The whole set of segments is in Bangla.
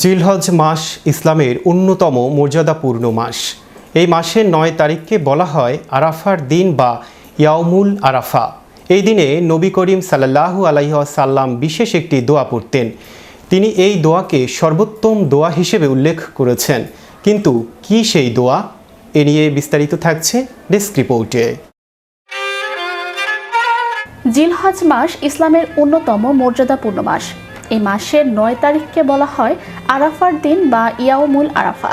জিলহজ মাস ইসলামের অন্যতম মর্যাদাপূর্ণ মাস। এই মাসের ৯ তারিখকে বলা হয় আরাফার দিন বা ইয়াউমুল আরাফা। এই দিনে নবী করিম সাল্লাল্লাহু আলাইহি ওয়াসাল্লাম বিশেষ একটি দোয়া পড়তেন। তিনি এই দোয়াকে সর্বোত্তম দোয়া হিসেবে উল্লেখ করেছেন। কিন্তু কি সেই দোয়া? এ নিয়ে বিস্তারিত থাকছে ডেস্ক রিপোর্টে। জিলহজ মাস ইসলামের অন্যতম মর্যাদাপূর্ণ মাস। এই মাসের ৯ তারিখকে বলা হয় আরাফার দিন বা ইয়াউমুল আরাফা।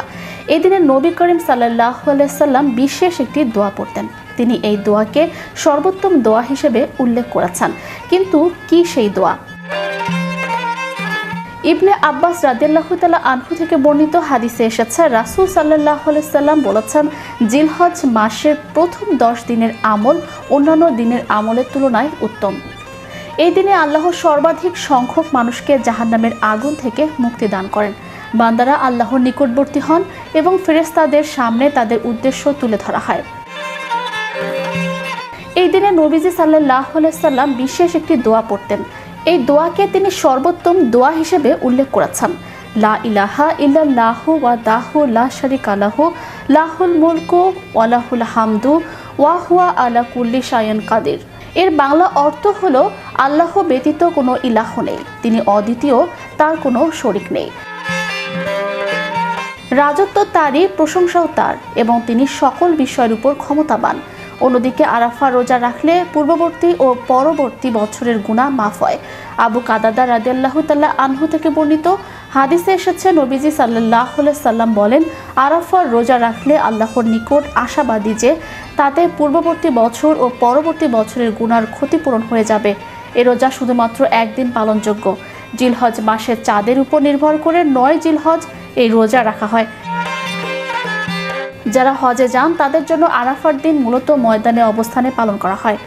এই দিনে নবী করিম সাল্লাল্লাহু আলাইহি সাল্লাম বিশেষ একটি দোয়া পড়তেন। তিনি এই দোয়াকে সর্বোত্তম দোয়া হিসেবে উল্লেখ করেছেন। কিন্তু কি সেই দোয়া? ইবনে আব্বাস রাদিয়াল্লাহু তাআলা আনহু থেকে বর্ণিত হাদিসে এসেছে, রাসূল সাল্লাল্লাহু আলাইহি সাল্লাম বলেছেন, জিলহজ মাসের প্রথম 10 দিনের আমল অন্যান্য দিনের আমলের তুলনায় উত্তম। এই দিনে আল্লাহ সর্বাধিক সংখ্যক মানুষকে জাহান্নামের আগুন থেকে মুক্তি দান করেন। বান্দারা আল্লাহর নিকটবর্তী হন এবং ফেরেশতাদের সামনে তাদের উদ্দেশ্য তুলে ধরা হয়। এই দিনে নবীজি সাল্লাল্লাহু আলাইহি সাল্লাম বিশেষ একটি দোয়া পড়তেন। এই দোয়াকে তিনি সর্বোত্তম দোয়া হিসেবে উল্লেখ করেছেন। লা ইলাহা ইল্লাল্লাহু ওয়াহদাহু লা শারিকা লাহু লাহুল মুলকু ওয়া লাহুল হামদু ওয়া হুয়া আলা কুল্লি শাইইন কাদির। এর বাংলা অর্থ হলো, আল্লাহ ব্যতীত কোনো ইলাহ নেই, তিনি অদ্বিতীয়, তার কোনো শরিক নেই। রাজত্ব তারই, প্রশংসাও তার, এবং তিনি সকল বিষয়ের উপর ক্ষমতাবান। অন্যদিকে আরাফা রোজা রাখলে পূর্ববর্তী ও পরবর্তী বছরের গুনাহ মাফ হয়। আবু কাতাদা রাদিয়াল্লাহু তাআলা আনহু থেকে বর্ণিত হাদিসে এসেছে, নবীজি সাল্লাল্লাহু আলাইহি সাল্লাম বলেন, আরাফার রোজা রাখলে আল্লাহর নিকট আশাবাদী যে তাতে পূর্ববর্তী বছর ও পরবর্তী বছরের গুনার ক্ষতিপূরণ হয়ে যাবে। এ রোজা শুধুমাত্র একদিন পালনযোগ্য। জিলহজ মাসের চাঁদের উপর নির্ভর করে ৯ জিলহজ এই রোজা রাখা হয়। যারা হজে যান তাদের জন্য আরাফার দিন মূলত ময়দানে অবস্থানে পালন করা হয়।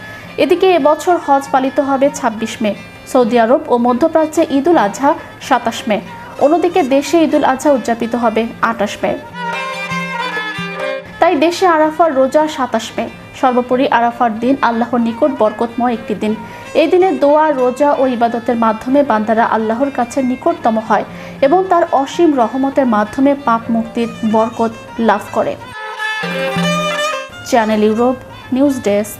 এদিকে এবছর হজ পালিত হবে ২৬ মে। সৌদি আরব ও মধ্যপ্রাচ্যে ঈদুল আজহা ২৭ মে। অন্যদিকে দেশে ঈদুল আজহা উদযাপিত হবে ২৮ মে। তাই দেশে আরাফার রোজা ২৭ মে। সর্বোপরি আরাফার দিন আল্লাহর নিকট বরকতময় একটি দিন। এই দিনে দোয়া, রোজা ও ইবাদতের মাধ্যমে বান্দারা আল্লাহর কাছে নিকটতম হয় এবং তার অসীম রহমতের মাধ্যমে পাপ মুক্তির বরকত লাভ করে। Channel Europe news desk.